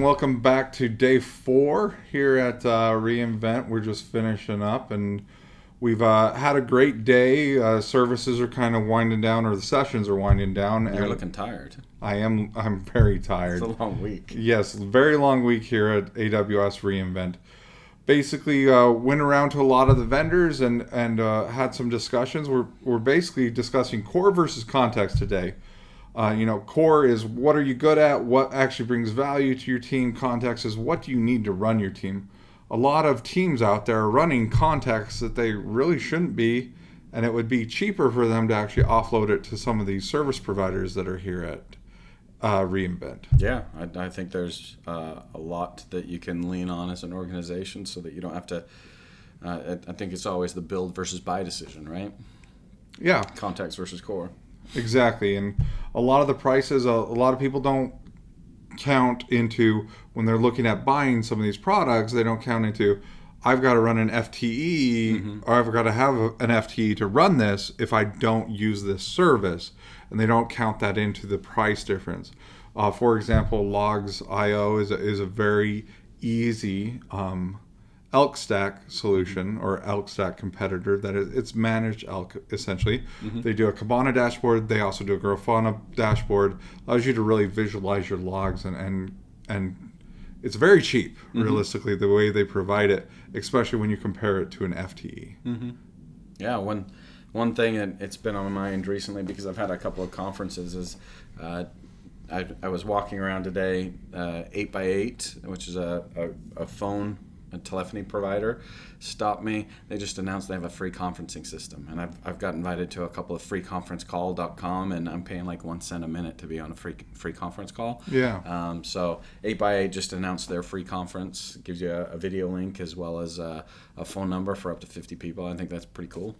welcome back to day 4 here at reInvent. We're just finishing up, and we've had a great day. Services are kind of winding down, or the sessions are winding down. You're looking tired. I'm very tired. It's a long week. Yes, very long week here at AWS reInvent. Basically, went around to a lot of the vendors and had some discussions. We're basically discussing core versus context today. Core is what are you good at, what actually brings value to your team. Context is what do you need to run your team. A lot of teams out there are running context that they really shouldn't be, and it would be cheaper for them to actually offload it to some of these service providers that are here at reInvent. Yeah, I think there's a lot that you can lean on as an organization so that you don't have to, I think it's always the build versus buy decision, right? Yeah. Context versus core. Exactly, and a lot of the prices, a lot of people don't count into, when they're looking at buying some of these products, they don't count into, I've got to run an FTE, or I've got to have an FTE to run this if I don't use this service, and they don't count that into the price difference. For example, Logs.io is a very easy Elk Stack solution, or Elk Stack competitor, that it's managed Elk essentially. They do a Kibana dashboard. They also do a Grafana dashboard. Allows you to really visualize your logs, and it's very cheap, realistically, the way they provide it, especially when you compare it to an FTE. Yeah, one thing that it's been on my mind recently, because I've had a couple of conferences, is I was walking around today. 8x8, which is a phone, a telephony provider, stopped me. They just announced they have a free conferencing system, and I've got invited to a couple of freeconferencecall.com, and I'm paying like 1 cent a minute to be on a free conference call. Yeah. So 8x8 just announced their free conference. It gives you a video link as well as a phone number for up to 50 people. I think that's pretty cool.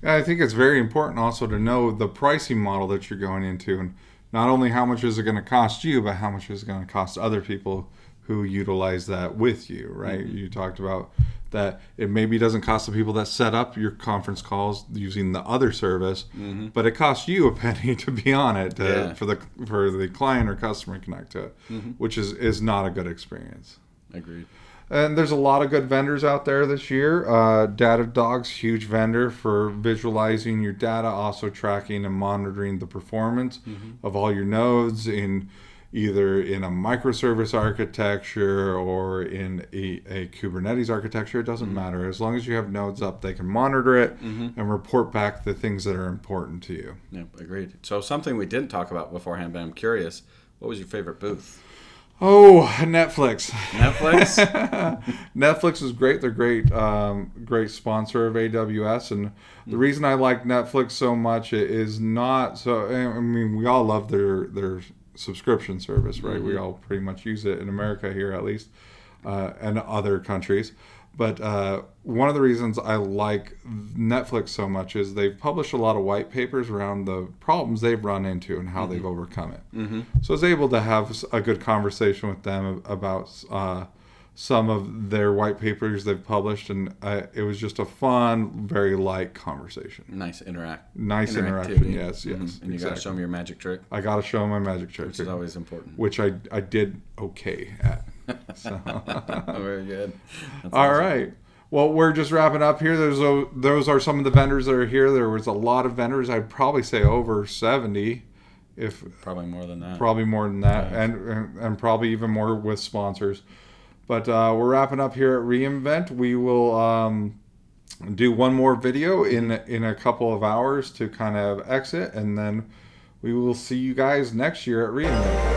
Yeah, I think it's very important also to know the pricing model that you're going into, and not only how much is it going to cost you, but how much is it going to cost other people who utilize that with you, right? You talked about that it maybe doesn't cost the people that set up your conference calls using the other service, but it costs you a penny to be on it for the client or customer to connect to it, which is not a good experience. Agreed. And there's a lot of good vendors out there this year. Datadog's huge vendor for visualizing your data, also tracking and monitoring the performance of all your nodes either in a microservice architecture or in a Kubernetes architecture. It doesn't matter. As long as you have nodes up, they can monitor it and report back the things that are important to you. Yeah, agreed. So something we didn't talk about beforehand, but I'm curious, what was your favorite booth? Oh, Netflix. Netflix? Netflix is great. They're great sponsor of AWS. And the reason I like Netflix so much is not so, I mean, we all love their subscription service, right? We all pretty much use it in America here, at least, and other countries. But one of the reasons I like Netflix so much is they've published a lot of white papers around the problems they've run into and how they've overcome it. So I was able to have a good conversation with them about some of their white papers they've published, and it was just a fun, very light conversation. Nice interaction. Yes. And you got to show them your magic trick. I got to show them my magic trick, which is always important. Which I did okay at. So. Very good. That's All awesome. right. Well, we're just wrapping up here. Those are some of the vendors that are here. There was a lot of vendors. I'd probably say over 70. Probably more than that. Probably more than that, Yeah. and probably even more with sponsors. But we're wrapping up here at reInvent. We will do one more video in a couple of hours to kind of exit, and then we will see you guys next year at reInvent.